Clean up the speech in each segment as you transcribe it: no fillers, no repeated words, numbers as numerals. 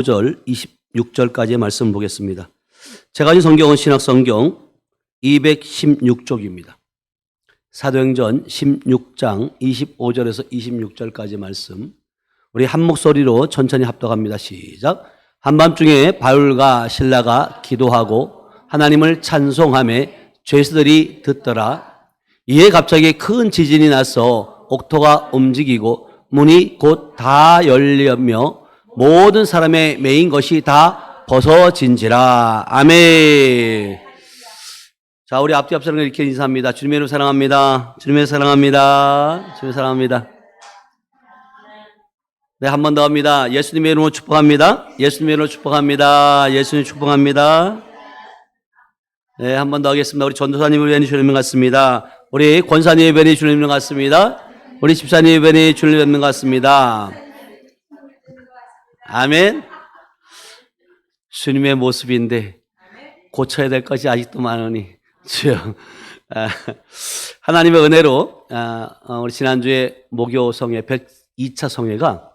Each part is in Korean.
5절 26절까지의 말씀 보겠습니다. 제가 가진 성경은 신약성경 216쪽입니다. 사도행전 16장 25절에서 26절까지 말씀, 우리 한 목소리로 천천히 합독합니다. 시작. 한밤중에 바울과 실라가 기도하고 하나님을 찬송하매 죄수들이 듣더라. 이에 갑자기 큰 지진이 나서 옥토가 움직이고 문이 곧 다 열리며 모든 사람의 매인 것이 다 벗어진지라. 아멘. 자, 우리 앞뒤 앞사람을 이렇게 인사합니다. 주님의 이름으로 사랑합니다. 주님의 사랑합니다. 주님의 사랑합니다. 네, 한 번 더 합니다. 예수님의 이름으로 축복합니다. 예수님의 이름으로 축복합니다. 예수님 축복합니다. 네, 한 번 더 하겠습니다. 우리 전도사님의 변이 주님의 같습니다. 우리 권사님의 변이 주님의 같습니다. 우리 집사님의 변이 주님의 같습니다. 아멘. 주님의 모습인데 고쳐야 될 것이 아직도 많으니 주여. 하나님의 은혜로 우리 지난주에 목요성회 102차 성회가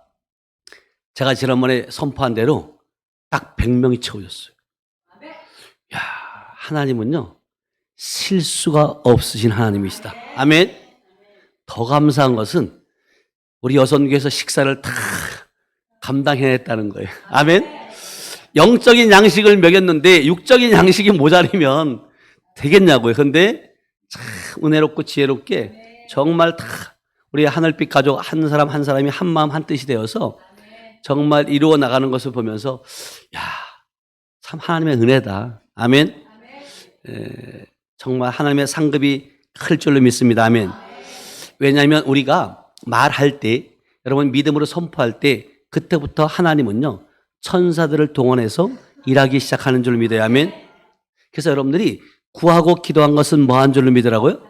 제가 지난번에 선포한 대로 딱 100명이 채워졌어요. 야, 하나님은요 실수가 없으신 하나님이시다. 아멘. 더 감사한 것은 우리 여선교에서 식사를 다 감당해냈다는 거예요. 아멘. 영적인 양식을 먹였는데 육적인 양식이 모자리면 되겠냐고요. 그런데 참 은혜롭고 지혜롭게 정말 다 우리 하늘빛 가족 한 사람 한 사람이 한 마음 한 뜻이 되어서 정말 이루어 나가는 것을 보면서 야, 참 하나님의 은혜다. 아멘. 정말 하나님의 상급이 클 줄로 믿습니다. 아멘. 왜냐하면 우리가 말할 때, 여러분 믿음으로 선포할 때 그때부터 하나님은요 천사들을 동원해서 일하기 시작하는 줄 믿어요. 아멘. 그래서 여러분들이 구하고 기도한 것은 뭐한 줄로 믿으라고요?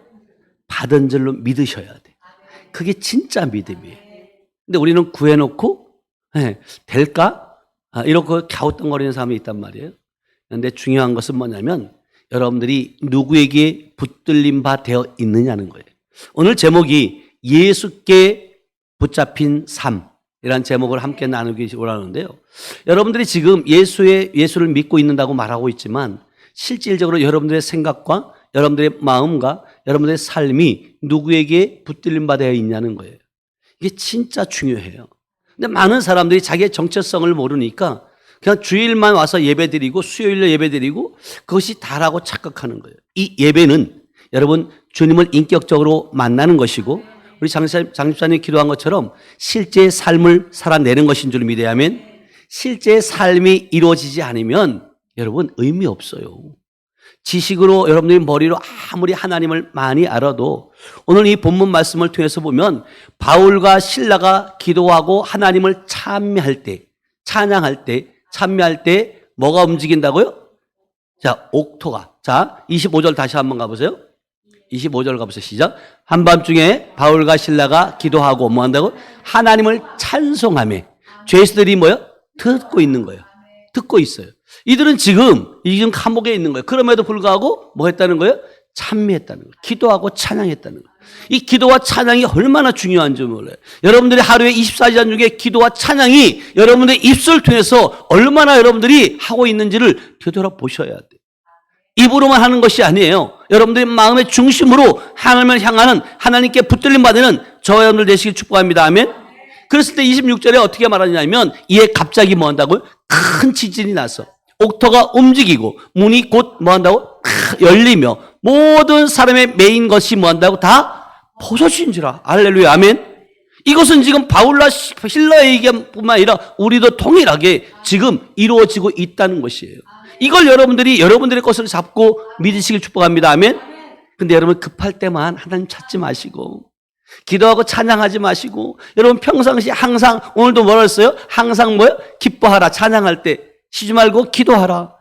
받은 줄로 믿으셔야 돼. 그게 진짜 믿음이에요. 근데 우리는 구해놓고 될까? 이러고 갸우뚱거리는 사람이 있단 말이에요. 그런데 중요한 것은 뭐냐면 여러분들이 누구에게 붙들림 바 되어 있느냐는 거예요. 오늘 제목이 예수께 붙잡힌 삶이라는 제목을 함께 나누기 원하는데요. 여러분들이 지금 예수를 믿고 있는다고 말하고 있지만 실질적으로 여러분들의 생각과 여러분들의 마음과 여러분들의 삶이 누구에게 붙들림 바 되어 있냐는 거예요. 이게 진짜 중요해요. 근데 많은 사람들이 자기의 정체성을 모르니까 그냥 주일만 와서 예배드리고 수요일에 예배드리고 그것이 다라고 착각하는 거예요. 이 예배는 여러분 주님을 인격적으로 만나는 것이고 우리 장집사님 기도한 것처럼 실제의 삶을 살아내는 것인 줄 믿어야 하면 실제의 삶이 이루어지지 않으면 여러분 의미 없어요. 지식으로 여러분들이 머리로 아무리 하나님을 많이 알아도 오늘 이 본문 말씀을 통해서 보면 바울과 실라가 기도하고 하나님을 찬미할 때 찬미할 때 뭐가 움직인다고요? 자, 옥토가. 자, 25절 다시 한번 가보세요. 25절 가보세요. 시작. 한밤중에 바울과 실라가 기도하고 뭐 한다고? 하나님을 찬송하며 죄수들이 뭐요? 듣고 있는 거예요. 듣고 있어요. 이들은 지금 감옥에 있는 거예요. 그럼에도 불구하고 뭐 했다는 거예요? 찬미했다는 거예요. 기도하고 찬양했다는 거예요. 이 기도와 찬양이 얼마나 중요한지 몰라요. 여러분들이 하루에 24시간 중에 기도와 찬양이 여러분들의 입술을 통해서 얼마나 여러분들이 하고 있는지를 되돌아보셔야 돼요. 입으로만 하는 것이 아니에요. 여러분들의 마음의 중심으로 하나님을 향하는 하나님께 붙들림 받는 저와 여러분들 되시길 축복합니다. 아멘. 그랬을 때 26절에 어떻게 말하냐면 이에 갑자기 뭐 한다고요? 큰 지진이 나서 옥토가 움직이고 문이 곧 뭐 한다고? 열리며 모든 사람의 매인 것이 뭐 한다고? 다 벗어진지라. 할렐루야. 아멘. 이것은 지금 바울과 실라의 얘기뿐만 아니라 우리도 동일하게 지금 이루어지고 있다는 것이에요. 이걸 여러분들이 여러분들의 것을 잡고 믿으시길 축복합니다. 아멘. 근데 여러분 급할 때만 하나님 찾지 마시고 기도하고 찬양하지 마시고 여러분 평상시 항상 오늘도 뭐라 했어요? 항상 뭐요? 기뻐하라. 찬양할 때 쉬지 말고 기도하라.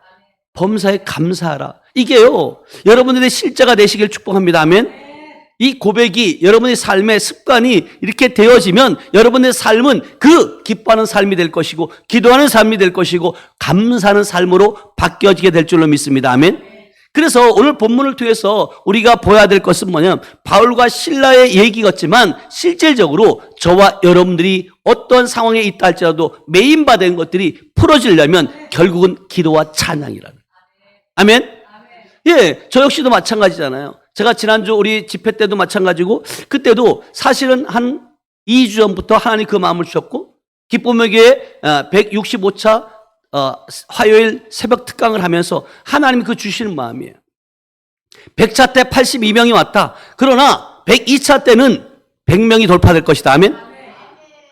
범사에 감사하라. 이게요 여러분들의 실제가 되시길 축복합니다. 아멘. 이 고백이 여러분의 삶의 습관이 이렇게 되어지면 여러분의 삶은 그 기뻐하는 삶이 될 것이고 기도하는 삶이 될 것이고 감사하는 삶으로 바뀌어지게 될 줄로 믿습니다. 아멘. 그래서 오늘 본문을 통해서 우리가 보아야 될 것은 뭐냐면 바울과 실라의 얘기 같지만 실질적으로 저와 여러분들이 어떤 상황에 있다 할지라도 메인바된 것들이 풀어지려면 결국은 기도와 찬양이라는. 아멘? 예, 저 역시도 마찬가지잖아요. 제가 지난주 우리 집회 때도 마찬가지고 그때도 사실은 한 2주 전부터 하나님 그 마음을 주셨고 기쁨의 교회 165차 화요일 새벽 특강을 하면서 하나님이 그 주시는 마음이에요. 100차 때 82명이 왔다. 그러나 102차 때는 100명이 돌파될 것이다. 아멘?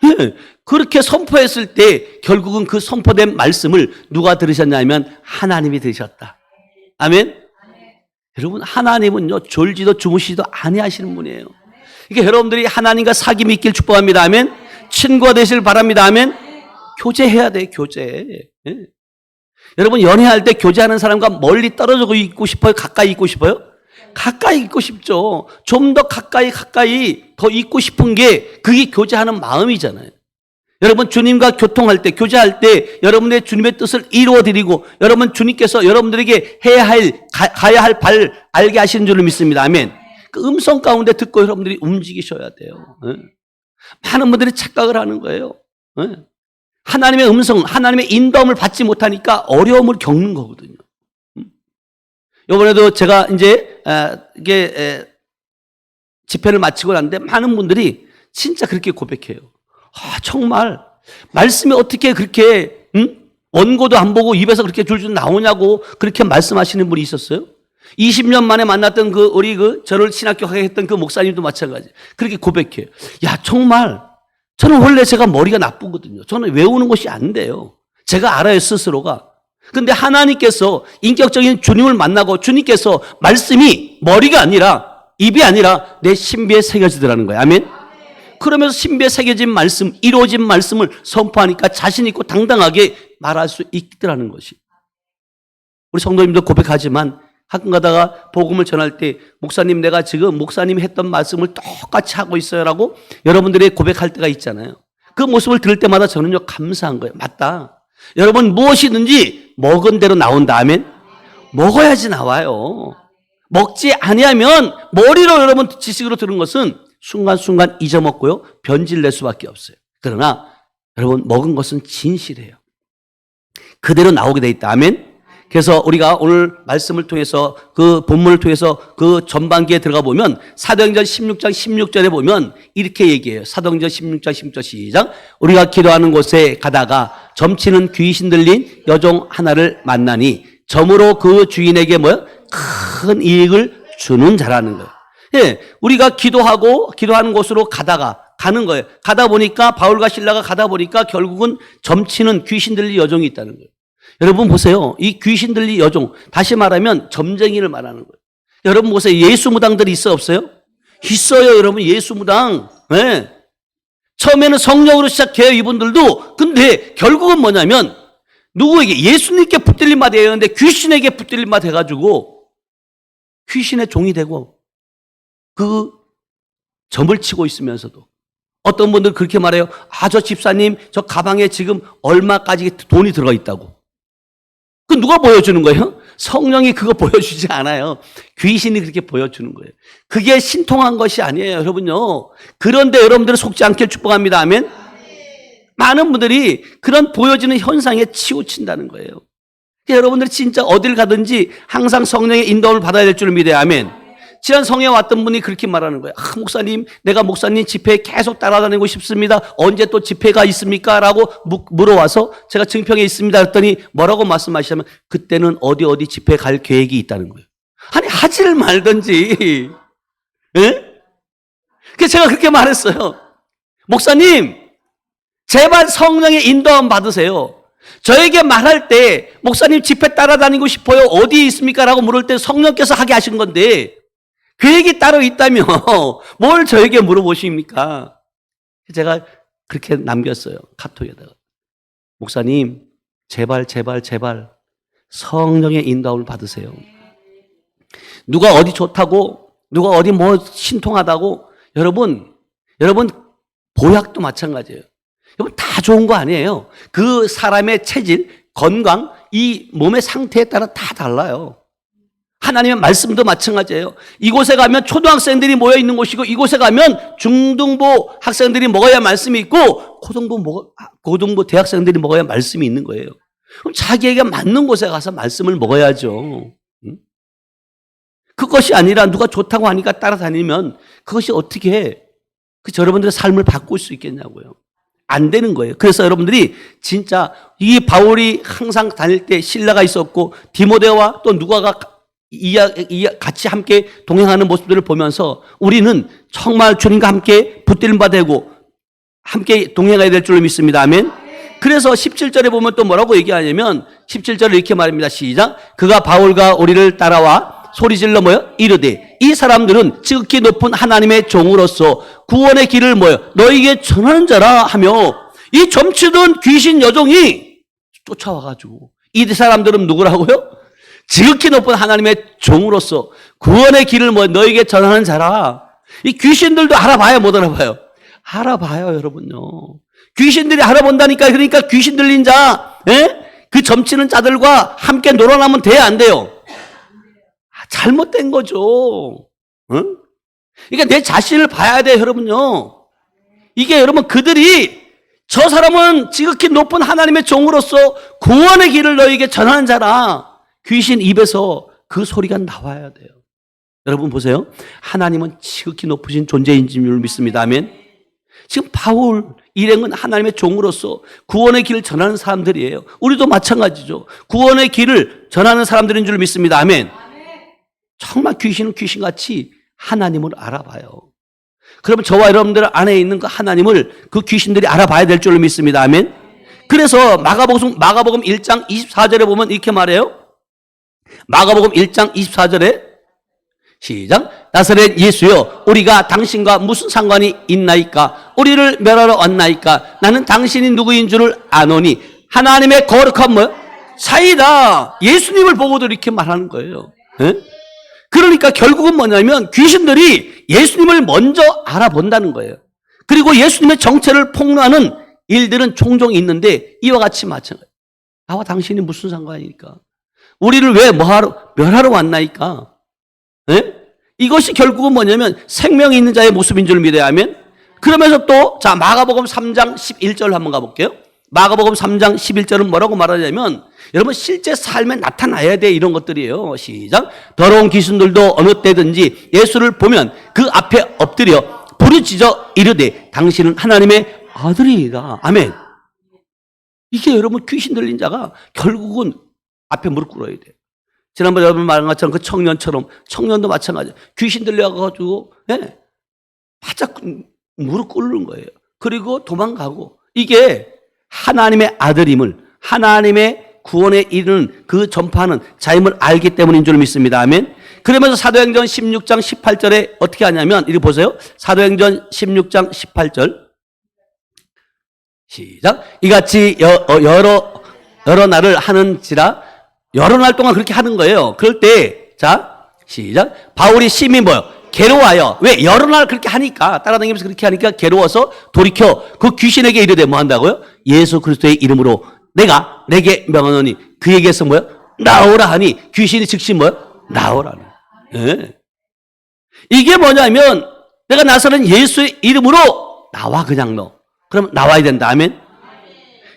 네. 그렇게 선포했을 때 결국은 그 선포된 말씀을 누가 들으셨냐면 하나님이 들으셨다. 아멘? 여러분 하나님은요 졸지도 주무시지도 아니하시는 분이에요. 그러니까 여러분들이 하나님과 사귐이 있길 축복합니다. 아멘? 친구가 되시길 바랍니다. 아멘? 교제해야 돼, 교제. 예. 여러분 연애할 때 교제하는 사람과 멀리 떨어져 있고 싶어요? 가까이 있고 싶어요? 가까이 있고 싶죠. 좀 더 가까이 더 있고 싶은 게 그게 교제하는 마음이잖아요. 여러분 주님과 교통할 때 교제할 때 여러분의 주님의 뜻을 이루어드리고 여러분 주님께서 여러분들에게 가야 할 발 알게 하시는 줄을 믿습니다. 아멘. 그 음성 가운데 듣고 여러분들이 움직이셔야 돼요. 예. 많은 분들이 착각을 하는 거예요. 예. 하나님의 음성, 하나님의 인도함을 받지 못하니까 어려움을 겪는 거거든요. 이번에도 제가 이제 집회를 마치고 났는데 많은 분들이 진짜 그렇게 고백해요. 정말 말씀이 어떻게 그렇게 원고도 안 보고 입에서 그렇게 줄줄 나오냐고 그렇게 말씀하시는 분이 있었어요. 20년 만에 만났던 우리 저를 신학교하게 했던 그 목사님도 마찬가지. 그렇게 고백해요. 야 정말 저는 원래 제가 머리가 나쁘거든요. 저는 외우는 것이 안 돼요. 제가 알아요, 스스로가. 근데 하나님께서 인격적인 주님을 만나고 주님께서 말씀이 머리가 아니라 입이 아니라 내 신비에 새겨지더라는 거예요. 아멘? 그러면서 신비에 새겨진 말씀, 이루어진 말씀을 선포하니까 자신 있고 당당하게 말할 수 있더라는 것이. 우리 성도님도 고백하지만 가끔 가다가 복음을 전할 때 목사님 내가 지금 목사님이 했던 말씀을 똑같이 하고 있어요라고 여러분들이 고백할 때가 있잖아요. 그 모습을 들을 때마다 저는요 감사한 거예요. 맞다. 여러분 무엇이든지 먹은 대로 나온다. 아멘. 먹어야지 나와요. 먹지 아니하면 머리로 여러분 지식으로 들은 것은 순간순간 잊어먹고요 변질될 수밖에 없어요. 그러나 여러분 먹은 것은 진실이에요. 그대로 나오게 돼 있다. 아멘. 그래서 우리가 오늘 말씀을 통해서 그 본문을 통해서 그 전반기에 들어가 보면 사도행전 16장 16절에 보면 이렇게 얘기해요. 사도행전 16장 16절 시작. 우리가 기도하는 곳에 가다가 점치는 귀신 들린 여종 하나를 만나니 점으로 그 주인에게 큰 이익을 주는 자라는 거예요. 예, 우리가 기도하는 곳으로 가는 거예요. 가다 보니까 바울과 실라가 가다 보니까 결국은 점치는 귀신 들린 여종이 있다는 거예요. 여러분 보세요. 이 귀신 들린 여종, 다시 말하면 점쟁이를 말하는 거예요. 여러분 보세요. 예수 무당들이 있어요, 없어요? 있어요, 여러분. 예수 무당. 네. 처음에는 성령으로 시작해요, 이분들도. 근데 결국은 뭐냐면 누구에게? 예수님께 붙들린 맛 해요. 근데 귀신에게 붙들린 맛 해가지고 귀신의 종이 되고 그 점을 치고 있으면서도 어떤 분들 그렇게 말해요. 저 집사님, 저 가방에 지금 얼마까지 돈이 들어가 있다고. 그 누가 보여주는 거예요? 성령이 그거 보여주지 않아요. 귀신이 그렇게 보여주는 거예요. 그게 신통한 것이 아니에요, 여러분요. 그런데 여러분들은 속지 않길 축복합니다. 아멘. 많은 분들이 그런 보여지는 현상에 치우친다는 거예요. 여러분들이 진짜 어딜 가든지 항상 성령의 인도를 받아야 될 줄을 믿어요. 아멘. 지난 성에 왔던 분이 그렇게 말하는 거예요. 목사님, 내가 목사님 집회에 계속 따라다니고 싶습니다. 언제 또 집회가 있습니까? 라고 물어와서 제가 증평에 있습니다. 했더니 뭐라고 말씀하시냐면 그때는 어디 집회 갈 계획이 있다는 거예요. 아니 하지를 말든지. 예? 그래서 제가 그렇게 말했어요. 목사님, 제발 성령의 인도함 받으세요. 저에게 말할 때 목사님 집회 따라다니고 싶어요. 어디에 있습니까? 라고 물을 때 성령께서 하게 하신 건데 계획이 따로 있다며 뭘 저에게 물어보십니까? 제가 그렇게 남겼어요. 카톡에다가. 목사님, 제발 성령의 인도함을 받으세요. 누가 어디 좋다고, 누가 어디 신통하다고, 여러분 보약도 마찬가지예요. 여러분 다 좋은 거 아니에요. 그 사람의 체질, 건강, 이 몸의 상태에 따라 다 달라요. 하나님의 말씀도 마찬가지예요. 이곳에 가면 초등학생들이 모여 있는 곳이고 이곳에 가면 중등부 학생들이 먹어야 말씀이 있고 고등부 대학생들이 먹어야 말씀이 있는 거예요. 그럼 자기에게 맞는 곳에 가서 말씀을 먹어야죠. 그것이 아니라 누가 좋다고 하니까 따라다니면 그것이 어떻게 여러분들의 삶을 바꿀 수 있겠냐고요. 안 되는 거예요. 그래서 여러분들이 진짜 이 바울이 항상 다닐 때 신라가 있었고 디모데와 또 누가가 같이 함께 동행하는 모습들을 보면서 우리는 정말 주님과 함께 붙들림 바 되고 함께 동행해야 될 줄로 믿습니다. 아멘. 그래서 17절에 보면 또 뭐라고 얘기하냐면 17절에 이렇게 말합니다. 시작. 그가 바울과 우리를 따라와 소리질러 이르되 이 사람들은 지극히 높은 하나님의 종으로서 구원의 길을 너희에게 전하는 자라 하며 이 점치던 귀신 여종이 쫓아와가지고 이 사람들은 누구라고요? 지극히 높은 하나님의 종으로서 구원의 길을 너희에게 전하는 자라. 이 귀신들도 알아봐요, 못 알아봐요? 알아봐요, 여러분요. 귀신들이 알아본다니까. 그러니까 귀신 들린 자, 그 점치는 자들과 함께 놀아나면 돼야 안 돼요? 잘못된 거죠. 응? 그러니까 내 자신을 봐야 돼요, 여러분요. 이게 여러분 그들이 저 사람은 지극히 높은 하나님의 종으로서 구원의 길을 너희에게 전하는 자라. 귀신 입에서 그 소리가 나와야 돼요. 여러분 보세요. 하나님은 지극히 높으신 존재인 줄 믿습니다. 아멘. 지금 바울 일행은 하나님의 종으로서 구원의 길을 전하는 사람들이에요. 우리도 마찬가지죠. 구원의 길을 전하는 사람들인 줄 믿습니다. 아멘. 정말 귀신은 귀신같이 하나님을 알아봐요. 그러면 저와 여러분들 안에 있는 그 하나님을 그 귀신들이 알아봐야 될 줄로 믿습니다. 아멘. 그래서 마가복음 1장 24절에 보면 이렇게 말해요. 마가복음 1장 24절에 시작. 나사렛 예수여, 우리가 당신과 무슨 상관이 있나이까? 우리를 멸하러 왔나이까? 나는 당신이 누구인 줄을 아노니 하나님의 거룩한 사이다. 예수님을 보고도 이렇게 말하는 거예요. 그러니까 결국은 뭐냐면 귀신들이 예수님을 먼저 알아본다는 거예요. 그리고 예수님의 정체를 폭로하는 일들은 종종 있는데 이와 같이 마찬가지. 나와 당신이 무슨 상관이니까? 우리를 왜 멸하러 왔나이까? 이것이 결국은 뭐냐면 생명이 있는 자의 모습인 줄 믿어야 하면. 그러면서 또 마가복음 3장 11절 한번 가볼게요. 마가복음 3장 11절은 뭐라고 말하냐면 여러분 실제 삶에 나타나야 돼 이런 것들이에요. 시작. 더러운 귀신들도 어느 때든지 예수를 보면 그 앞에 엎드려 부르짖어 이르되 당신은 하나님의 아들이다. 아멘. 이게 여러분 귀신 들린 자가 결국은 앞에 무릎 꿇어야 돼요. 지난번에 여러분 말한 것처럼 그 청년도 마찬가지예요. 귀신 들려가지고 바짝 무릎 꿇는 거예요. 그리고 도망가고 이게 하나님의 아들임을 하나님의 구원에 이르는 그 전파하는 자임을 알기 때문인 줄 믿습니다. 아멘. 그러면서 사도행전 16장 18절에 어떻게 하냐면 이리 보세요. 사도행전 16장 18절 시작. 이같이 여러 날을 하는지라 여러 날 동안 그렇게 하는 거예요. 그럴 때 시작. 바울이 심히 괴로워하여. 왜? 여러 날 그렇게 하니까 따라다니면서 그렇게 하니까 괴로워서 돌이켜 그 귀신에게 이르되 뭐 한다고요? 예수 그리스도의 이름으로 내게 명하노니 그에게서 나오라 하니 귀신이 즉시 나오라니. 이게 뭐냐면 내가 나서는 예수의 이름으로 나와 그냥 너. 그럼 나와야 된다. 아멘.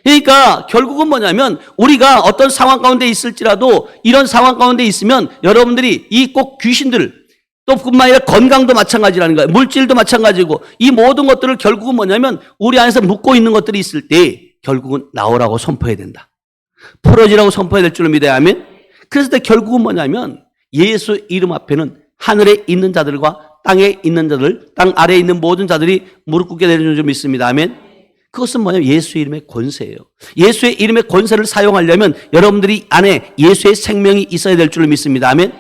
그러니까 결국은 뭐냐면 우리가 어떤 상황 가운데 있을지라도 이런 상황 가운데 있으면 여러분들이 이 꼭 귀신들을 또 뿐만 아니라 건강도 마찬가지라는 거예요. 물질도 마찬가지고 이 모든 것들을 결국은 뭐냐면 우리 안에서 묻고 있는 것들이 있을 때 결국은 나오라고 선포해야 된다. 풀어지라고 선포해야 될 줄로 믿어야 하면. 그래서 결국은 뭐냐면 예수 이름 앞에는 하늘에 있는 자들과 땅에 있는 자들, 땅 아래에 있는 모든 자들이 무릎 꿇게 되는 줄 믿습니다. 아멘. 그것은 뭐냐면 예수의 이름의 권세예요. 예수의 이름의 권세를 사용하려면 여러분들이 안에 예수의 생명이 있어야 될 줄로 믿습니다. 아멘.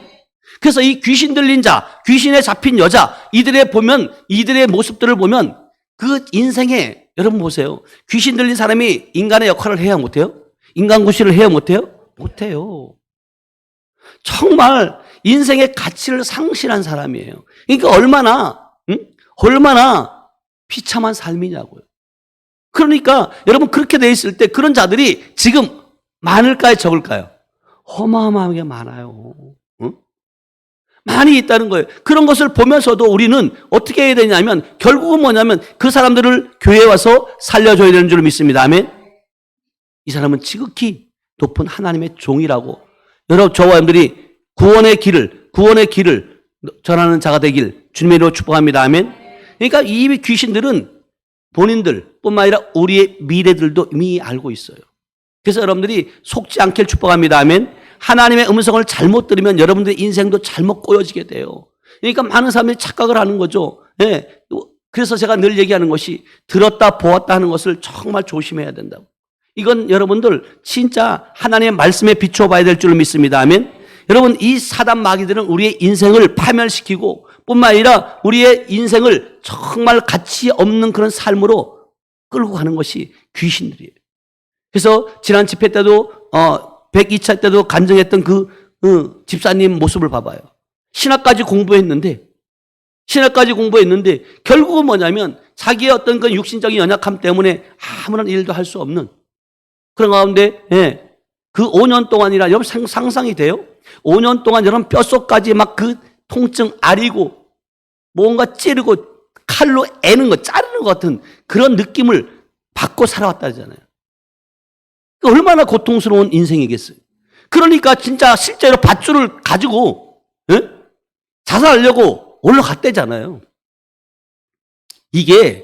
그래서 이 귀신 들린 자, 귀신에 잡힌 여자, 이들의 모습들을 보면 그 인생에 여러분 보세요. 귀신 들린 사람이 인간의 역할을 해야 못해요? 인간 구실을 해야 못해요? 못해요. 정말 인생의 가치를 상실한 사람이에요. 그러니까 얼마나 비참한 삶이냐고요. 그러니까 여러분 그렇게 돼 있을 때 그런 자들이 지금 많을까요, 적을까요? 어마어마하게 많아요. 많이 있다는 거예요. 그런 것을 보면서도 우리는 어떻게 해야 되냐면 결국은 뭐냐면 그 사람들을 교회에 와서 살려줘야 되는 줄 믿습니다. 아멘. 이 사람은 지극히 높은 하나님의 종이라고. 여러분, 저와 여러분들이 구원의 길을 전하는 자가 되길 주님의 이름으로 축복합니다. 아멘. 그러니까 이 귀신들은 본인들뿐만 아니라 우리의 미래들도 이미 알고 있어요. 그래서 여러분들이 속지 않길 축복합니다. 아멘. 하나님의 음성을 잘못 들으면 여러분들의 인생도 잘못 꼬여지게 돼요. 그러니까 많은 사람들이 착각을 하는 거죠. 네. 그래서 제가 늘 얘기하는 것이 들었다 보았다 하는 것을 정말 조심해야 된다고. 이건 여러분들 진짜 하나님의 말씀에 비추어 봐야 될 줄로 믿습니다. 아멘. 여러분, 이 사단 마귀들은 우리의 인생을 파멸시키고 뿐만 아니라 우리의 인생을 정말 가치 없는 그런 삶으로 끌고 가는 것이 귀신들이에요. 그래서 지난 집회 때도 102차 때도 간증했던 그 집사님 모습을 봐봐요. 신학까지 공부했는데 결국은 뭐냐면 자기의 어떤 그 육신적인 연약함 때문에 아무런 일도 할 수 없는 그런 가운데 그 5년 동안이라 여러분 상상이 돼요? 5년 동안 여러분 뼛속까지 막 그 통증 아리고 뭔가 찌르고 칼로 애는 거 자르는 것 같은 그런 느낌을 받고 살아왔다잖아요. 얼마나 고통스러운 인생이겠어요. 그러니까 진짜 실제로 밧줄을 가지고 자살하려고 올라갔대잖아요. 이게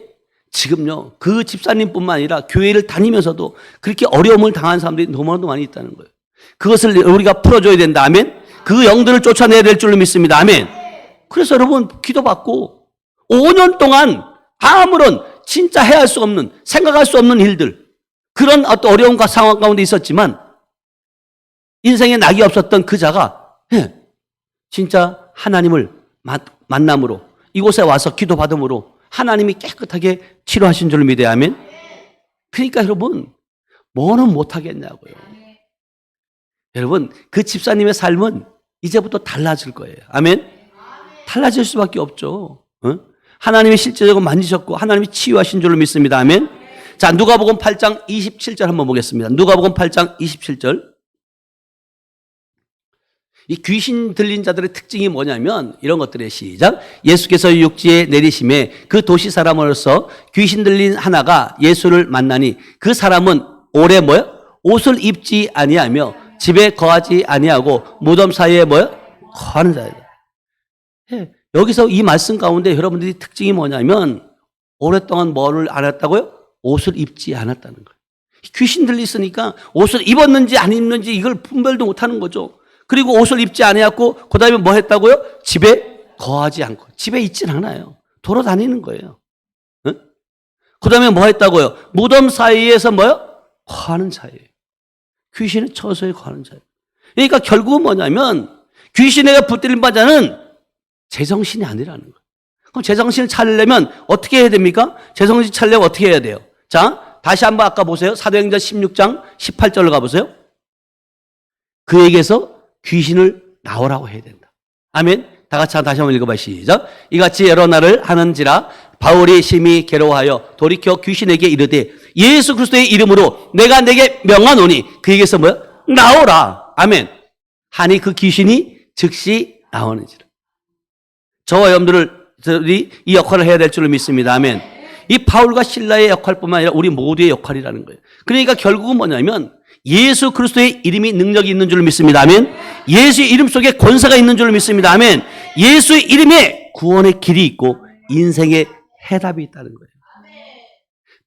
지금요, 그 집사님뿐만 아니라 교회를 다니면서도 그렇게 어려움을 당한 사람들이 너무나도 많이 있다는 거예요. 그것을 우리가 풀어줘야 된다. 아멘. 그 영들을 쫓아내야 될 줄로 믿습니다. 아멘. 그래서 여러분 기도받고 5년 동안 아무런 진짜 해야 할 수 없는, 생각할 수 없는 일들, 그런 어떤 어려운 상황 가운데 있었지만 인생에 낙이 없었던 그 자가 진짜 하나님을 만남으로 이곳에 와서 기도받음으로 하나님이 깨끗하게 치료하신 줄 믿어야. 아멘. 그러니까 여러분 뭐는 못하겠냐고요. 여러분 그 집사님의 삶은 이제부터 달라질 거예요. 아멘. 달라질 수밖에 없죠. 하나님이 실제적으로 만지셨고 하나님이 치유하신 줄로 믿습니다. 아멘. 자, 누가복음 8장 27절 한번 보겠습니다. 누가복음 8장 27절. 이 귀신 들린 자들의 특징이 뭐냐면 이런 것들의 시작. 예수께서 육지에 내리심에 그 도시 사람으로서 귀신 들린 하나가 예수를 만나니 그 사람은 오래 옷을 입지 아니하며 집에 거하지 아니하고 무덤 사이에 거하는 자예요. 여기서 이 말씀 가운데 여러분들이 특징이 뭐냐면 오랫동안 뭐를 안 했다고요? 옷을 입지 않았다는 거예요. 귀신 들렸으니까 옷을 입었는지 안 입는지 이걸 분별도 못하는 거죠. 그리고 옷을 입지 아니했고 그 다음에 뭐 했다고요? 집에 거하지 않고. 집에 있진 않아요. 돌아다니는 거예요. 그 다음에 뭐 했다고요? 무덤 사이에서 거하는 자예요. 귀신의 처소에 거하는 자예요. 그러니까 결국은 뭐냐면 귀신에게 붙들린 바자는 제정신이 아니라는 거예요. 그럼 제정신을 차리려면 어떻게 해야 됩니까? 제정신 차리려면 어떻게 해야 돼요? 자, 다시 한번 아까 보세요. 사도행전 16장 18절로 가보세요. 그에게서 귀신을 나오라고 해야 된다. 아멘. 다 같이 다시 한번 읽어봐. 시작. 이같이 여러 날을 하는지라 바울이 심히 괴로워하여 돌이켜 귀신에게 이르되 예수 그리스도의 이름으로 내가 내게 명하노니 그에게서 나오라. 아멘. 하니 그 귀신이 즉시 나오는지라. 저와 여러분들이 이 역할을 해야 될 줄로 믿습니다. 아멘. 이 바울과 실라의 역할뿐만 아니라 우리 모두의 역할이라는 거예요. 그러니까 결국은 뭐냐면 예수 그리스도의 이름이 능력이 있는 줄로 믿습니다. 아멘. 예수의 이름 속에 권세가 있는 줄로 믿습니다. 아멘. 예수의 이름에 구원의 길이 있고 인생의 해답이 있다는 거예요.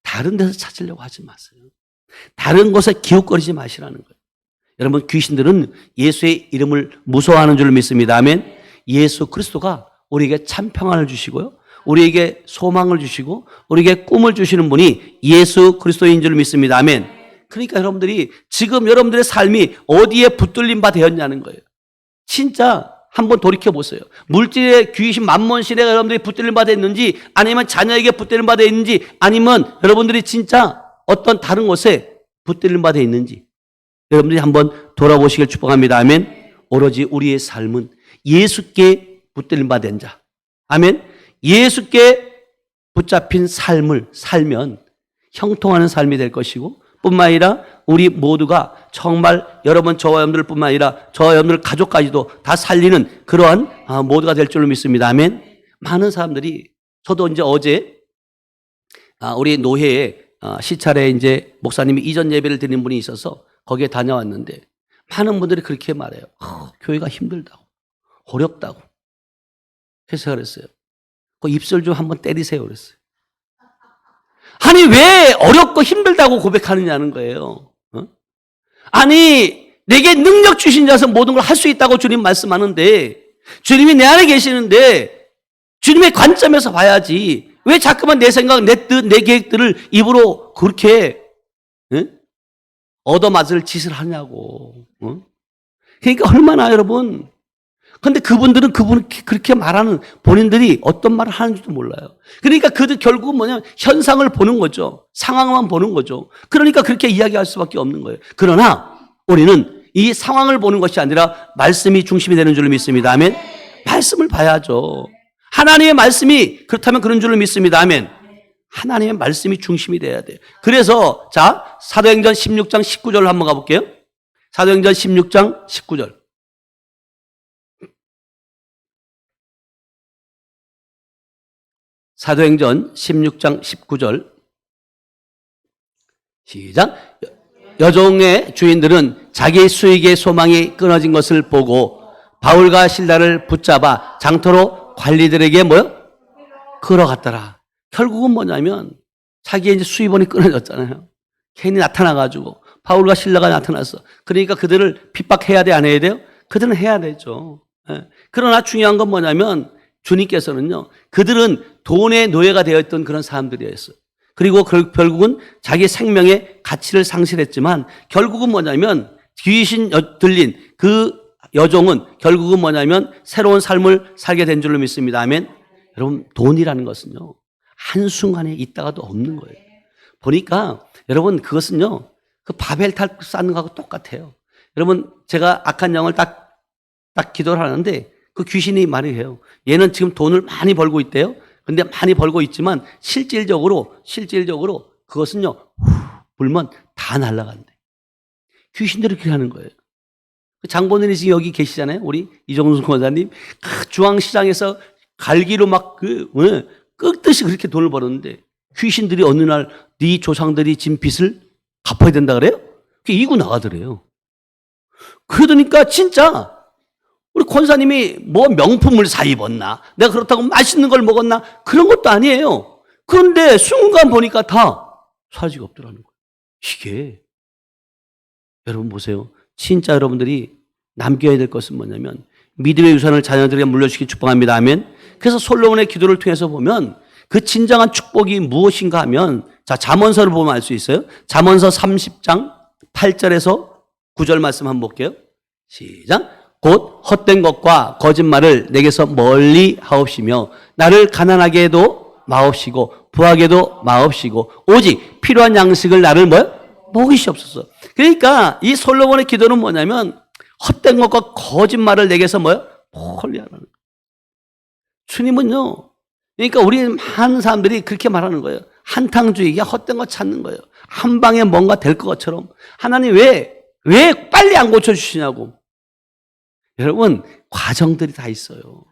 다른 데서 찾으려고 하지 마세요. 다른 곳에 기웃거리지 마시라는 거예요. 여러분 귀신들은 예수의 이름을 무서워하는 줄로 믿습니다. 아멘. 예수 그리스도가 우리에게 참 평안을 주시고요. 우리에게 소망을 주시고 우리에게 꿈을 주시는 분이 예수 그리스도인 줄 믿습니다. 아멘. 그러니까 여러분들이 지금 여러분들의 삶이 어디에 붙들린 바 되었냐는 거예요. 진짜 한번 돌이켜 보세요. 물질의 귀신 만몬신에 여러분들이 붙들린 바 되었는지 아니면 자녀에게 붙들린 바 되어 있는지 아니면 여러분들이 진짜 어떤 다른 곳에 붙들린 바 되어 있는지 여러분들이 한번 돌아보시길 축복합니다. 아멘. 오로지 우리의 삶은 예수께 붙들린 바 된 자. 아멘. 예수께 붙잡힌 삶을 살면 형통하는 삶이 될 것이고 뿐만 아니라 우리 모두가 정말 여러분 저와 여러분들 뿐만 아니라 저와 여러분들 가족까지도 다 살리는 그러한 모두가 될 줄로 믿습니다. 아멘. 많은 사람들이 저도 이제 어제 우리 노회에 시찰에 이제 목사님이 이전 예배를 드리는 분이 있어서 거기에 다녀왔는데 많은 분들이 그렇게 말해요. 교회가 힘들다고, 어렵다고. 그래서 그랬어요. 그 입술 좀 한번 때리세요. 그랬어요. 아니, 왜 어렵고 힘들다고 고백하느냐는 거예요. 아니, 내게 능력 주신 자서 모든 걸 할 수 있다고 주님 말씀하는데, 주님이 내 안에 계시는데, 주님의 관점에서 봐야지. 왜 자꾸만 내 생각, 내 뜻, 내 계획들을 입으로 그렇게 얻어맞을 짓을 하냐고. 그러니까 얼마나 여러분. 근데 그분들은 그렇게 말하는 본인들이 어떤 말을 하는지도 몰라요. 그러니까 그들 결국은 뭐냐면 현상을 보는 거죠. 상황만 보는 거죠. 그러니까 그렇게 이야기할 수밖에 없는 거예요. 그러나 우리는 이 상황을 보는 것이 아니라 말씀이 중심이 되는 줄로 믿습니다. 아멘. 말씀을 봐야죠. 하나님의 말씀이 그렇다면 그런 줄로 믿습니다. 아멘. 하나님의 말씀이 중심이 돼야 돼요. 그래서 자, 사도행전 16장 19절로 한번 가볼게요. 사도행전 16장 19절. 사도행전 16장 19절 시작. 여종의 주인들은 자기 수익의 소망이 끊어진 것을 보고 바울과 실라를 붙잡아 장터로 관리들에게 끌어갔더라. 결국은 뭐냐면 자기의 이제 수입원이 끊어졌잖아요. 괜히 나타나가지고 바울과 실라가 나타났어. 그러니까 그들을 핍박해야 돼, 안 해야 돼요? 그들은 해야 되죠. 그러나 중요한 건 뭐냐면 주님께서는요, 그들은 돈의 노예가 되었던 그런 사람들이었어요. 그리고 결국은 자기 생명의 가치를 상실했지만 결국은 뭐냐면 귀신 들린 그 여종은 결국은 뭐냐면 새로운 삶을 살게 된 줄로 믿습니다. 아멘. 여러분, 돈이라는 것은요, 한순간에 있다가도 없는 거예요. 보니까 여러분, 그것은요, 그 바벨탑 쌓는 거하고 똑같아요. 여러분, 제가 악한 영을 딱 기도를 하는데 그 귀신이 말을 해요. 얘는 지금 돈을 많이 벌고 있대요. 근데 많이 벌고 있지만 실질적으로 그것은요, 불면 다 날아간대. 귀신들이 그렇게 하는 거예요. 장본인이 지금 여기 계시잖아요. 우리 이종순 권사님. 중앙시장에서 갈기로 막 끄듯이 그렇게 돈을 벌었는데 귀신들이 어느 날 네 조상들이 진 빚을 갚아야 된다 그래요? 그게 이고 나가더래요. 그러니까 진짜 우리 권사님이 뭐 명품을 사 입었나? 내가 그렇다고 맛있는 걸 먹었나? 그런 것도 아니에요. 그런데 순간 보니까 다 사지가 없더라는 거예요. 이게 여러분 보세요. 진짜 여러분들이 남겨야 될 것은 뭐냐면 믿음의 유산을 자녀들에게 물려주기 축복합니다. 아멘. 그래서 솔로몬의 기도를 통해서 보면 그 진정한 축복이 무엇인가 하면 자, 잠언서를 보면 알 수 있어요. 잠언서 30장 8절에서 9절 말씀 한번 볼게요. 시작. 곧 헛된 것과 거짓말을 내게서 멀리 하옵시며 나를 가난하게 해도 마옵시고 부하게도 마옵시고 오직 필요한 양식을 나를 먹이시옵소서. 그러니까 이 솔로몬의 기도는 뭐냐면 헛된 것과 거짓말을 내게서 멀리 하라는 거예요. 주님은요, 그러니까 우리 많은 사람들이 그렇게 말하는 거예요. 한탕주의가 헛된 거 찾는 거예요. 한 방에 뭔가 될 것처럼. 하나님 왜 빨리 안 고쳐주시냐고. 여러분, 과정들이 다 있어요.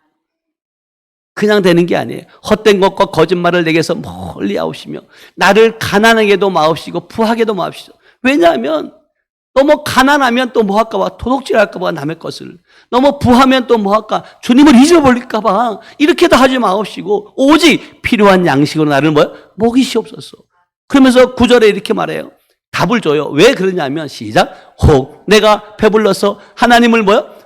그냥 되는 게 아니에요. 헛된 것과 거짓말을 내게서 멀리 하옵시며 나를 가난하게도 마옵시고 부하게도 마옵시고. 왜냐하면 너무 가난하면 또 뭐 할까 봐 도둑질 할까 봐 남의 것을. 너무 부하면 또 뭐 할까 주님을 잊어버릴까 봐 이렇게도 하지 마옵시고 오직 필요한 양식으로 나를 먹이시옵소서. 그러면서 9절에 이렇게 말해요. 답을 줘요. 왜 그러냐면 시작. 혹 내가 배불러서 하나님을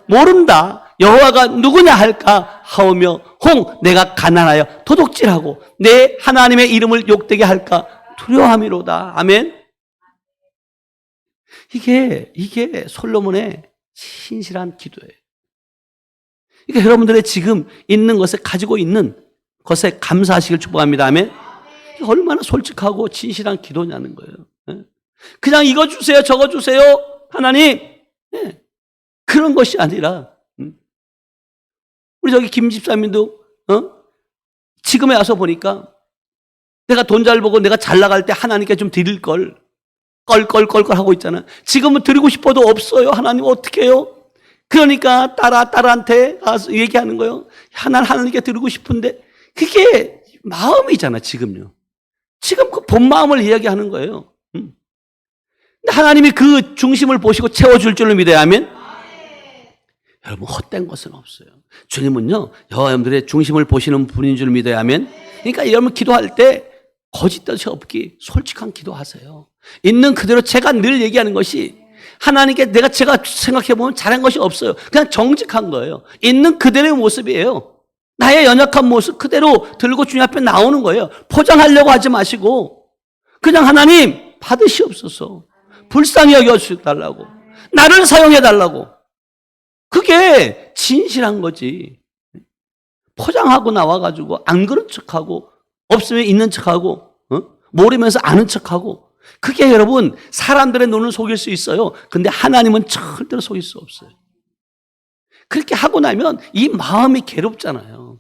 모른다. 여호와가 누구냐 할까 하오며 혹 내가 가난하여 도둑질하고 내 하나님의 이름을 욕되게 할까 두려워함이로다. 아멘. 이게 솔로몬의 신실한 기도예요. 그러니까 여러분들의 지금 있는 것에 가지고 있는 것에 감사하시길 축복합니다. 아멘. 얼마나 솔직하고 진실한 기도냐는 거예요. 그냥 이거 주세요, 저거 주세요, 하나님. 그런 것이 아니라 우리 저기 김 집사님도 지금에 와서 보니까 내가 돈 잘 벌고 내가 잘 나갈 때 하나님께 좀 드릴 걸. 껄껄껄껄 하고 있잖아요. 지금은 드리고 싶어도 없어요. 하나님 어떻게 해요? 그러니까 딸한테 가서 얘기하는 거예요. 하나님께 드리고 싶은데 그게 마음이잖아, 지금요. 지금 그 본 마음을 이야기하는 거예요. 근데 하나님이 그 중심을 보시고 채워줄 줄로 믿어야 하면 여러분 헛된 것은 없어요. 주님은요, 여러분들의 중심을 보시는 분인 줄 믿어야 하면, 그러니까 여러분 기도할 때 거짓 뜻이 없기 솔직한 기도하세요. 있는 그대로 제가 늘 얘기하는 것이 하나님께 제가 생각해보면 잘한 것이 없어요. 그냥 정직한 거예요. 있는 그대로의 모습이에요. 나의 연약한 모습 그대로 들고 주님 앞에 나오는 거예요. 포장하려고 하지 마시고 그냥 하나님 받으시옵소서. 불쌍히 여겨달라고. 나를 사용해달라고. 그게 진실한 거지. 포장하고 나와가지고 안 그런 척하고 없으면 있는 척하고 모르면서 아는 척하고 그게 여러분 사람들의 눈을 속일 수 있어요. 근데 하나님은 절대로 속일 수 없어요. 그렇게 하고 나면 이 마음이 괴롭잖아요.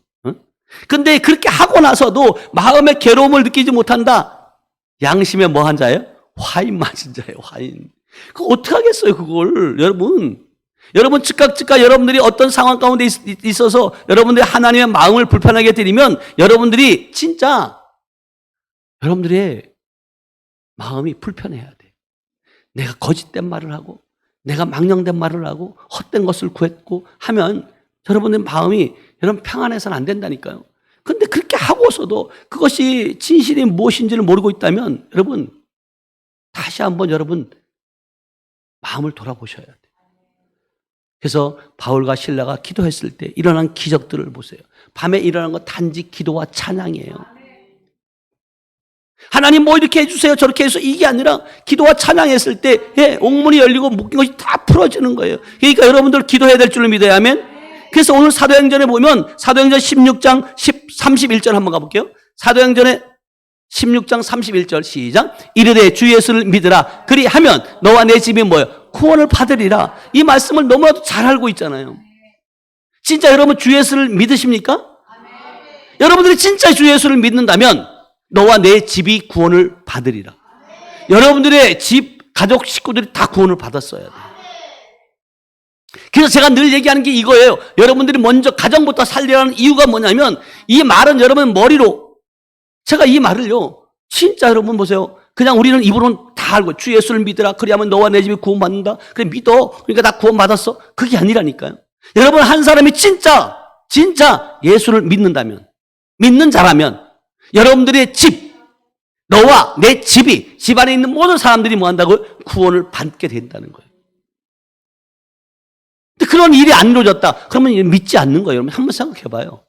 근데 그렇게 하고 나서도 마음의 괴로움을 느끼지 못한다. 양심에 뭐 한 자예요? 화인 맞은 자예요. 화인. 그거 어떻게 하겠어요 그걸. 여러분 즉각 여러분들이 어떤 상황 가운데 있어서 여러분들이 하나님의 마음을 불편하게 드리면 여러분들이 진짜 여러분들의 마음이 불편해야 돼. 내가 거짓된 말을 하고 내가 망령된 말을 하고 헛된 것을 구했고 하면 여러분의 마음이 여러분 평안해서는 안 된다니까요. 근데 그렇게 하고서도 그것이 진실이 무엇인지를 모르고 있다면 여러분 다시 한번 여러분 마음을 돌아보셔야 돼요. 그래서 바울과 실라가 기도했을 때 일어난 기적들을 보세요. 밤에 일어난 건 단지 기도와 찬양이에요. 하나님 뭐 이렇게 해주세요 저렇게 해서 이게 아니라 기도와 찬양했을 때 옥문이 열리고 묶인 것이 다 풀어지는 거예요. 그러니까 여러분들 기도해야 될 줄을 믿어야 하면, 그래서 오늘 사도행전에 보면 사도행전 16장 31절 한번 가볼게요. 사도행전에 16장 31절 시작. 이르되 주 예수를 믿으라. 그리하면 너와 내 집이 뭐예요? 구원을 받으리라. 이 말씀을 너무나도 잘 알고 있잖아요. 진짜 여러분 주 예수를 믿으십니까? 여러분들이 진짜 주 예수를 믿는다면 너와 내 집이 구원을 받으리라. 여러분들의 집, 가족, 식구들이 다 구원을 받았어야 돼요. 그래서 제가 늘 얘기하는 게 이거예요. 여러분들이 먼저 가정부터 살리라는 이유가 뭐냐면 이 말은 여러분 머리로, 제가 이 말을요 진짜 여러분 보세요. 그냥 우리는 입으로는 다 알고 주 예수를 믿으라. 그리하면 너와 내 집이 구원받는다. 그래 믿어. 그러니까 나 구원받았어. 그게 아니라니까요. 여러분 한 사람이 진짜 예수를 믿는다면, 믿는 자라면 여러분들의 집, 너와 내 집이, 집안에 있는 모든 사람들이 뭐 한다고요? 구원을 받게 된다는 거예요. 근데 그런 일이 안 이루어졌다. 그러면 믿지 않는 거예요. 여러분 한번 생각해 봐요.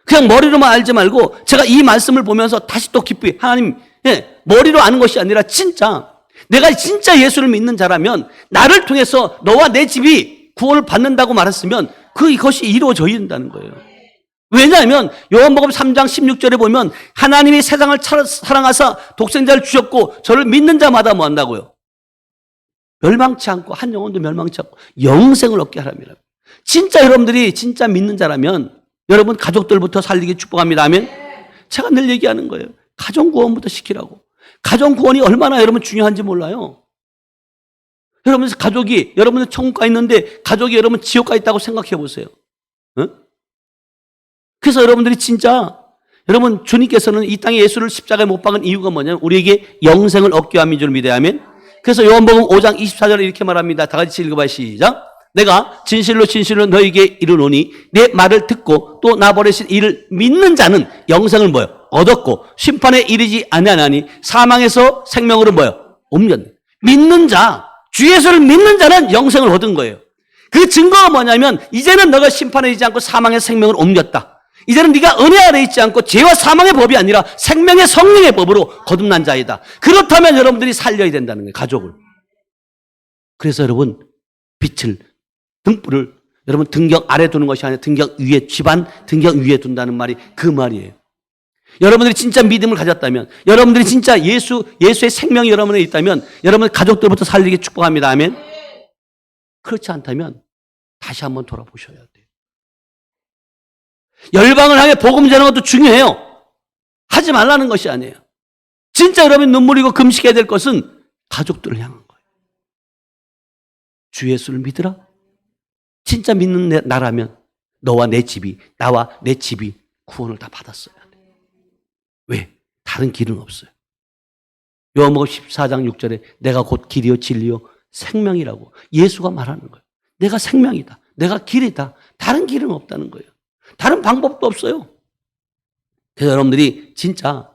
그냥 머리로만 알지 말고 제가 이 말씀을 보면서 다시 또 깊이 하나님, 머리로 아는 것이 아니라 진짜 내가 진짜 예수를 믿는 자라면 나를 통해서 너와 내 집이 구원을 받는다고 말했으면 그것이 이루어져야 된다는 거예요. 왜냐하면 요한복음 3장 16절에 보면 하나님이 세상을 사랑하사 독생자를 주셨고 저를 믿는 자마다 뭐 한다고요? 멸망치 않고 한 영혼도 멸망치 않고 영생을 얻게 하랍니다. 진짜 여러분들이 진짜 믿는 자라면 여러분 가족들부터 살리기 축복합니다 하면, 제가 늘 얘기하는 거예요. 가정구원부터 시키라고. 가정구원이 얼마나 여러분 중요한지 몰라요. 여러분 가족이, 여러분은 천국 가 있는데 가족이 여러분 지옥 가 있다고 생각해 보세요. 그래서 여러분들이 진짜 여러분 주님께서는 이 땅에 예수를 십자가에 못 박은 이유가 뭐냐면 우리에게 영생을 얻게 함인 줄 믿어야 하면, 그래서 요한복음 5장 24절에 이렇게 말합니다. 다 같이 읽어봐요. 시작. 내가 진실로 너에게 이르노니 내 말을 듣고 또 나 보내신 이를 믿는 자는 영생을 뭐요? 얻었고 심판에 이르지 아니하나니 사망에서 생명으로 뭐요? 옮겼네. 믿는 자, 주 예수를 믿는 자는 영생을 얻은 거예요. 그 증거가 뭐냐면 이제는 너가 심판에 이르지 않고 사망의 생명을 옮겼다. 이제는 네가 은혜 아래 있지 않고 죄와 사망의 법이 아니라 생명의 성령의 법으로 거듭난 자이다. 그렇다면 여러분들이 살려야 된다는 거예요. 가족을. 그래서 여러분 빛을, 등불을 여러분 등경 아래 두는 것이 아니라 등경 위에, 집안 등경 위에 둔다는 말이 그 말이에요. 여러분들이 진짜 믿음을 가졌다면, 여러분들이 진짜 예수의 생명이 여러분에 있다면 여러분 가족들부터 살리기 축복합니다. 아멘. 그렇지 않다면 다시 한번 돌아보셔야 돼요. 열방을 향해 복음 전하는 것도 중요해요. 하지 말라는 것이 아니에요. 진짜 여러분 눈물 흘리고 금식해야 될 것은 가족들을 향한 거예요. 주 예수를 믿으라. 진짜 믿는 나라면 너와 내 집이, 나와 내 집이 구원을 다 받았어야 돼. 왜? 다른 길은 없어요. 요한복음 14장 6절에 내가 곧 길이요 진리요 생명이라고 예수가 말하는 거예요. 내가 생명이다. 내가 길이다. 다른 길은 없다는 거예요. 다른 방법도 없어요. 그래서 여러분들이 진짜,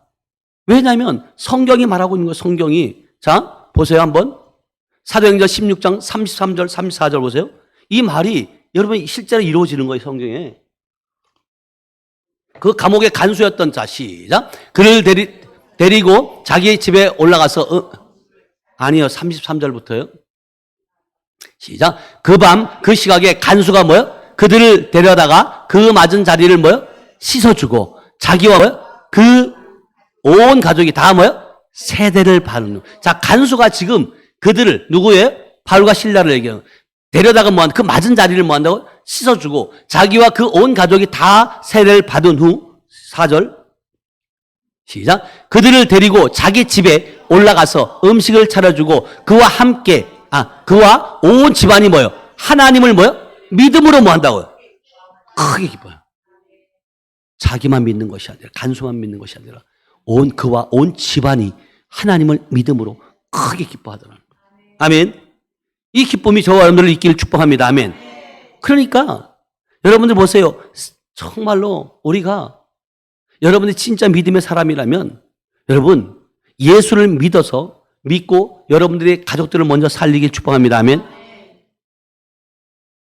왜냐하면 성경이 말하고 있는 거예요. 성경이. 자, 보세요 한번. 사도행전 16장 33절 34절 보세요. 이 말이 여러분 실제로 이루어지는 거예요. 성경에. 그 감옥의 간수였던 자, 시작. 그를 데리고 자기 집에 올라가서 아니요 33절부터요. 시작. 그 밤 그 시각에 간수가 뭐요? 그들을 데려다가 그 맞은 자리를 뭐요? 씻어주고 자기와 뭐요? 그 온 가족이 다 뭐요? 세대를 받는. 자, 간수가 지금 그들을 누구예요? 바울과 실라를 얘기해요. 데려다가 뭐한 그 맞은 자리를 뭐 한다고? 씻어주고 자기와 그 온 가족이 다 세례를 받은 후 4절 시작. 그들을 데리고 자기 집에 올라가서 음식을 차려주고 그와 함께 그와 온 집안이 뭐요? 하나님을 뭐요? 믿음으로 뭐 한다고요? 크게 기뻐요. 자기만 믿는 것이 아니라 간수만 믿는 것이 아니라 그와 온 집안이 하나님을 믿음으로 크게 기뻐하더라는 거예요. 아멘. 이 기쁨이 저와 여러분들을 있기를 축복합니다. 아멘. 그러니까 여러분들 보세요. 정말로 우리가 여러분이 진짜 믿음의 사람이라면 여러분 예수를 믿고 여러분들의 가족들을 먼저 살리길 축복합니다. 아멘.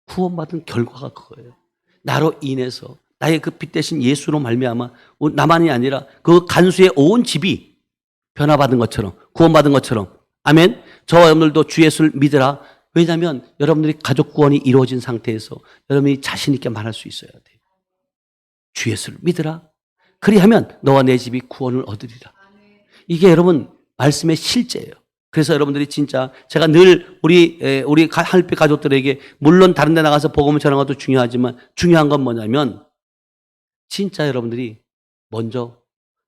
구원받은 결과가 그거예요. 나로 인해서 나의 그 빛 대신 예수로 말미암아 나만이 아니라 그 간수의 온 집이 변화받은 것처럼 구원받은 것처럼 아멘. 저와 여러분들도 주 예수를 믿으라. 왜냐하면 여러분들이 가족 구원이 이루어진 상태에서 여러분이 자신 있게 말할 수 있어야 돼요. 주 예수를 믿으라. 그리하면 너와 내 집이 구원을 얻으리라. 이게 여러분 말씀의 실제예요. 그래서 여러분들이 진짜 제가 늘 우리 하늘빛 가족들에게 물론 다른 데 나가서 복음을 전하는 것도 중요하지만 중요한 건 뭐냐면 진짜 여러분들이 먼저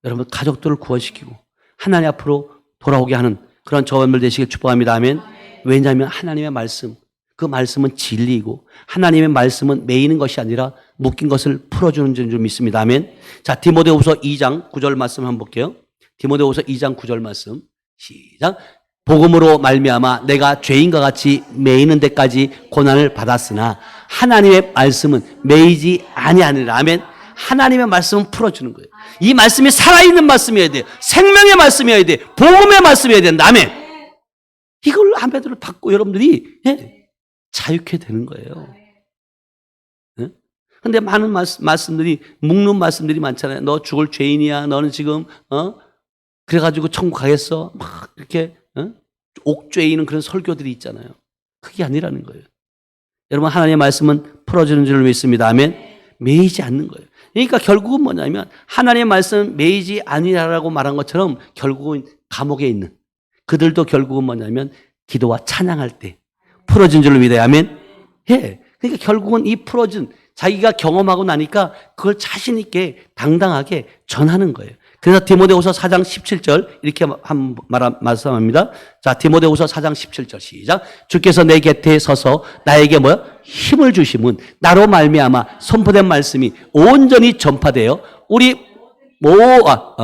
여러분 가족들을 구원시키고 하나님 앞으로 돌아오게 하는 그런 저와 여러분들 되시길 축복합니다. 아멘. 왜냐하면 하나님의 말씀, 그 말씀은 진리이고 하나님의 말씀은 매이는 것이 아니라 묶인 것을 풀어주는 줄 믿습니다. 아멘. 자, 디모데후서 2장 9절 말씀 한번 볼게요. 디모데후서 2장 9절 말씀 시작. 복음으로 말미암아 내가 죄인과 같이 매이는 데까지 고난을 받았으나 하나님의 말씀은 매이지 아니하니라. 아멘. 하나님의 말씀은 풀어주는 거예요. 이 말씀이 살아있는 말씀이어야 돼요. 생명의 말씀이어야 돼요. 복음의 말씀이어야 된다. 아멘. 이걸 아멘을 받고 여러분들이 자유케 되는 거예요. 그런데 많은 말씀들이 묶는 말씀들이 많잖아요. 너 죽을 죄인이야. 너는 지금 그래가지고 천국 가겠어. 막 이렇게 옥죄이는 그런 설교들이 있잖아요. 그게 아니라는 거예요. 여러분 하나님의 말씀은 풀어주는 줄 믿습니다. 아멘. 매이지 않는 거예요. 그러니까 결국은 뭐냐면 하나님의 말씀 매이지 아니라고 말한 것처럼 결국은 감옥에 있는 그들도 결국은 뭐냐면 기도와 찬양할 때 풀어진 줄로 믿어요. 아멘. 예. 그러니까 결국은 이 풀어진 자기가 경험하고 나니까 그걸 자신 있게 당당하게 전하는 거예요. 그래서 디모데후서 4장 17절 이렇게 말씀합니다. 자, 디모데후서 4장 17절 시작. 주께서 내 곁에 서서 나에게 힘을 주심은 나로 말미암아 선포된 말씀이 온전히 전파되어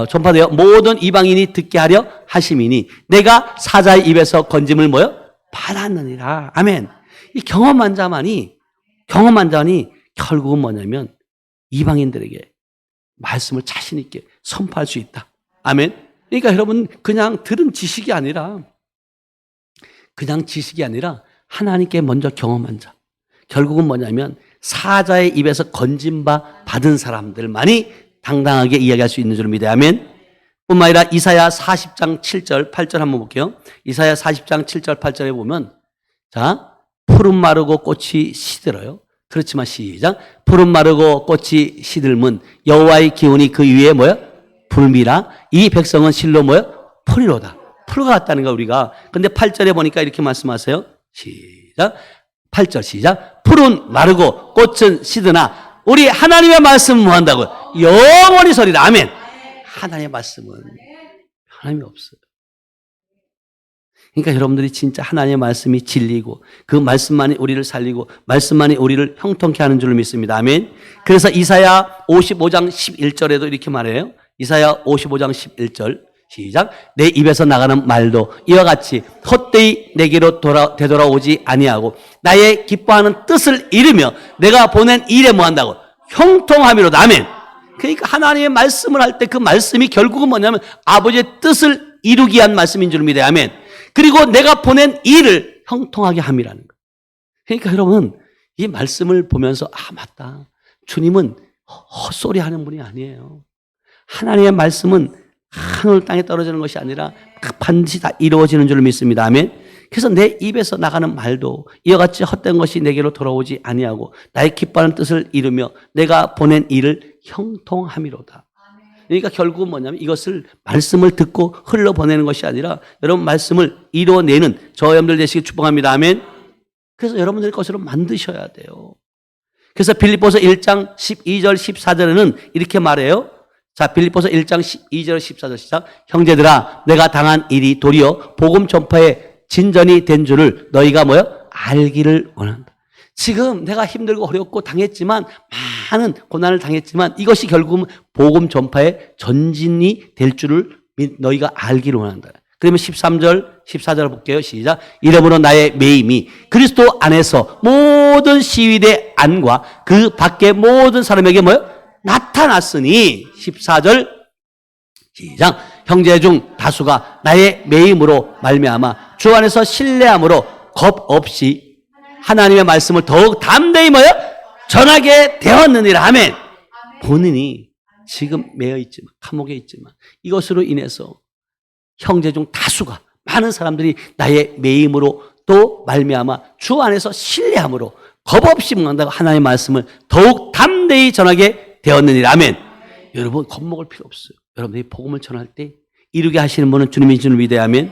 전파되어 모든 이방인이 듣게 하려 하심이니 내가 사자의 입에서 건짐을 받았느니라. 아멘. 이 경험한 자만이 결국은 뭐냐면 이방인들에게 말씀을 자신 있게 선포할 수 있다. 아멘. 그러니까 여러분 그냥 들은 지식이 아니라 하나님께 먼저 경험한 자. 결국은 뭐냐면 사자의 입에서 건진 바 받은 사람들만이 당당하게 이야기할 수 있는 줄 믿어요. 아멘. 뿐만 아니라 이사야 40장 7절 8절 한번 볼게요. 이사야 40장 7절 8절에 보면 자, 푸른 마르고 꽃이 시들어요. 그렇지만 시작. 푸른 마르고 꽃이 시들면 여호와의 기운이 그 위에 불미라. 이 백성은 실로 풀이로다. 풀과 같다는 거 우리가. 근데 8절에 보니까 이렇게 말씀하세요. 시작. 8절 시작. 푸른 마르고 꽃은 시드나 우리 하나님의 말씀은 뭐 한다고요? 영원히 서리라. 아멘. 하나님의 말씀은 하나님이 없어요. 그러니까 여러분들이 진짜 하나님의 말씀이 진리고 그 말씀만이 우리를 살리고 말씀만이 우리를 형통케 하는 줄을 믿습니다. 아멘. 그래서 이사야 55장 11절에도 이렇게 말해요. 이사야 55장 11절 시작. 내 입에서 나가는 말도 이와 같이 헛되이 내게로 되돌아오지 아니하고 나의 기뻐하는 뜻을 이루며 내가 보낸 일에 뭐한다고? 형통함이로다. 아멘. 그러니까 하나님의 말씀을 할 때 그 말씀이 결국은 뭐냐면 아버지의 뜻을 이루기 위한 말씀인 줄 믿어요. 아멘. 그리고 내가 보낸 일을 형통하게 함이라는 거예요. 그러니까 여러분 이 말씀을 보면서 맞다. 주님은 헛소리 하는 분이 아니에요. 하나님의 말씀은 하늘 땅에 떨어지는 것이 아니라 반드시 다 이루어지는 줄 믿습니다. 아멘. 그래서 내 입에서 나가는 말도 이와 같이 헛된 것이 내게로 돌아오지 아니하고 나의 기뻐하는 뜻을 이루며 내가 보낸 일을 형통함이로다. 그러니까 결국은 뭐냐면 이것을 말씀을 듣고 흘러보내는 것이 아니라 여러분 말씀을 이루어내는 저 여러분들 되시길 축복합니다. 아멘. 그래서 여러분들의 것으로 만드셔야 돼요. 그래서 빌립보서 1장 12절 14절에는 이렇게 말해요. 자, 빌립보서 1장 12절 14절 시작. 형제들아 내가 당한 일이 도리어 복음 전파의 진전이 된 줄을 너희가 알기를 원한다. 지금 내가 힘들고 어렵고 당했지만 많은 고난을 당했지만 이것이 결국은 복음 전파의 전진이 될 줄을 너희가 알기를 원한다. 그러면 13절 14절 볼게요. 시작. 이러므로 나의 매임이 그리스도 안에서 모든 시위대 안과 그 밖의 모든 사람에게 나타났으니 14절 시작. 형제 중 다수가 나의 매임으로 말미암아 주 안에서 신뢰함으로 겁 없이 하나님의 말씀을 더욱 담대히 전하게 되었느니라. 아멘. 본인이 지금 매여 있지만 감옥에 있지만 이것으로 인해서 형제 중 다수가 많은 사람들이 나의 매임으로 또 말미암아 주 안에서 신뢰함으로 겁 없이 묵는다고 하나님의 말씀을 더욱 담대히 전하게 되었느니라. 아멘. 여러분 겁먹을 필요 없어요. 여러분들이 복음을 전할 때 이루게 하시는 분은 주님인 줄 믿어야. 아멘.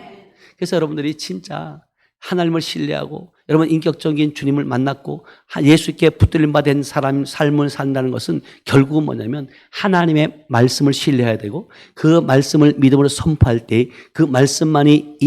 그래서 여러분들이 진짜 하나님을 신뢰하고 여러분 인격적인 주님을 만났고 예수께 붙들림 받은 사람 삶을 산다는 것은 결국은 뭐냐면 하나님의 말씀을 신뢰해야 되고 그 말씀을 믿음으로 선포할 때 그 말씀만이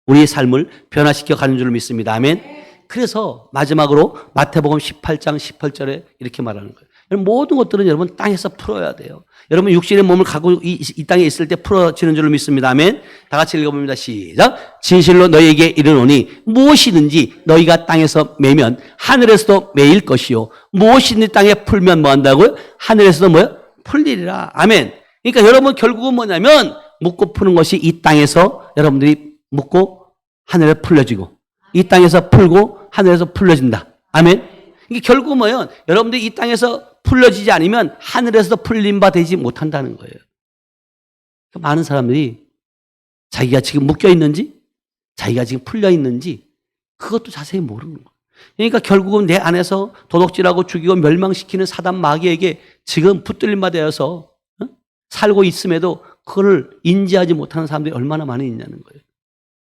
우리의 삶을 변화시켜 가는 줄 믿습니다. 아멘. 그래서 마지막으로 마태복음 18장 18절에 이렇게 말하는 거예요. 모든 것들은 여러분 땅에서 풀어야 돼요. 여러분 육신의 몸을 갖고 이 땅에 있을 때 풀어지는 줄 믿습니다. 아멘. 다 같이 읽어봅니다. 시작. 진실로 너희에게 이르노니 무엇이든지 너희가 땅에서 매면 하늘에서도 매일 것이요 무엇이든지 땅에 풀면 뭐한다고요? 하늘에서도 풀리리라. 아멘. 그러니까 여러분 결국은 뭐냐면 묻고 푸는 것이 이 땅에서 여러분들이 묻고 하늘에 풀려지고 이 땅에서 풀고 하늘에서 풀려진다. 아멘. 이게 결국은 여러분들이 이 땅에서 풀려지지 않으면 하늘에서도 풀림 바 되지 못한다는 거예요. 많은 사람들이 자기가 지금 묶여 있는지 자기가 지금 풀려 있는지 그것도 자세히 모르는 거예요. 그러니까 결국은 내 안에서 도둑질하고 죽이고 멸망시키는 사단 마귀에게 지금 붙들림 바 되어서 살고 있음에도 그걸 인지하지 못하는 사람들이 얼마나 많이 있냐는 거예요.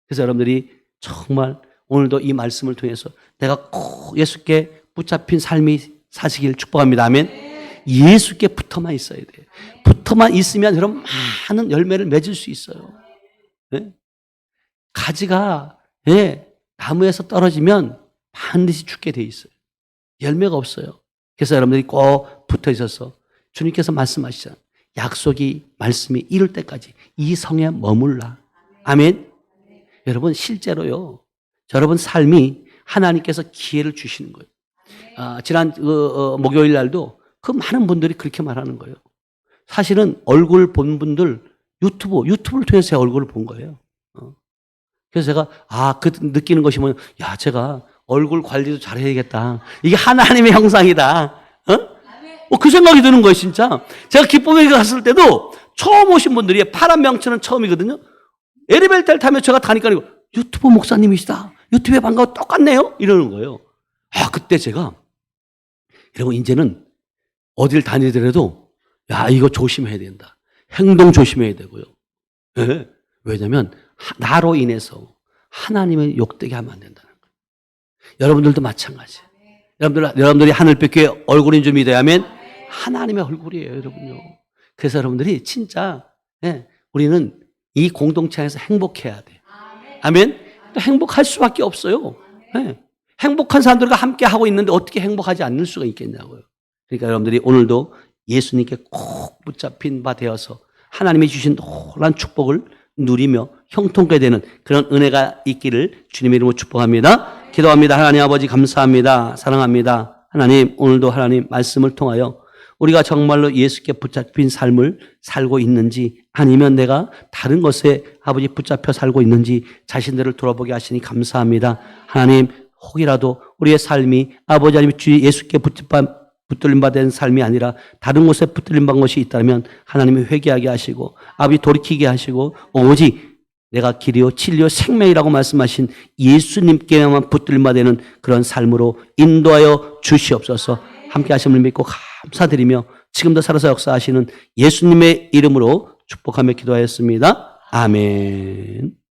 그래서 여러분들이 정말 오늘도 이 말씀을 통해서 내가 꼭 예수께 붙잡힌 삶이 사시길 축복합니다. 아멘. 예수께 붙어만 있어야 돼요. 붙어만 있으면 여러분 많은 열매를 맺을 수 있어요. 네? 가지가 나무에서 떨어지면 반드시 죽게 돼 있어요. 열매가 없어요. 그래서 여러분들이 꼭 붙어 있어서 주님께서 말씀하시잖아요. 약속이 말씀이 이룰 때까지 이 성에 머물라. 아멘. 여러분 실제로요. 여러분 삶이 하나님께서 기회를 주시는 거예요. 지난 목요일 날도 그 많은 분들이 그렇게 말하는 거예요. 사실은 얼굴 본 분들 유튜브를 통해서 제 얼굴을 본 거예요. 그래서 제가 그 느끼는 것이 제가 얼굴 관리도 잘해야겠다. 이게 하나님의 형상이다. 그 생각이 드는 거예요, 진짜. 제가 기쁨에 갔을 때도 처음 오신 분들이 파란 명치는 처음이거든요. 엘리베이터를 타면 제가 타니까 유튜브 목사님이시다. 유튜브에 반가워 똑같네요. 이러는 거예요. 그때 제가 여러분 이제는 어딜 다니더라도 이거 조심해야 된다. 행동 조심해야 되고요. 네. 왜냐하면 나로 인해서 하나님을 욕되게 하면 안 된다는 거예요. 여러분들도 마찬가지예요. 여러분들이 하늘빛교회 얼굴인 줄 믿어야 하면 하나님의 얼굴이에요, 여러분요. 그래서 여러분들이 진짜 우리는 이 공동체 안에서 행복해야 돼. 아멘. 또 행복할 수밖에 없어요. 네. 행복한 사람들과 함께 하고 있는데 어떻게 행복하지 않을 수가 있겠냐고요. 그러니까 여러분들이 오늘도 예수님께 꼭 붙잡힌 바 되어서 하나님이 주신 놀라운 축복을 누리며 형통케 되는 그런 은혜가 있기를 주님의 이름으로 축복합니다. 기도합니다. 하나님 아버지 감사합니다. 사랑합니다. 하나님 오늘도 하나님 말씀을 통하여 우리가 정말로 예수께 붙잡힌 삶을 살고 있는지 아니면 내가 다른 것에 아버지 붙잡혀 살고 있는지 자신들을 돌아보게 하시니 감사합니다. 하나님 혹이라도 우리의 삶이 아버지 하나님 주 예수께 붙들림 받은 삶이 아니라 다른 곳에 붙들림 받은 것이 있다면 하나님이 회개하게 하시고 아버지 돌이키게 하시고 오직 내가 길이요 진리요 생명이라고 말씀하신 예수님께만 붙들림 받는 그런 삶으로 인도하여 주시옵소서. 함께 하심을 믿고 감사드리며 지금도 살아서 역사하시는 예수님의 이름으로 축복하며 기도하였습니다. 아멘.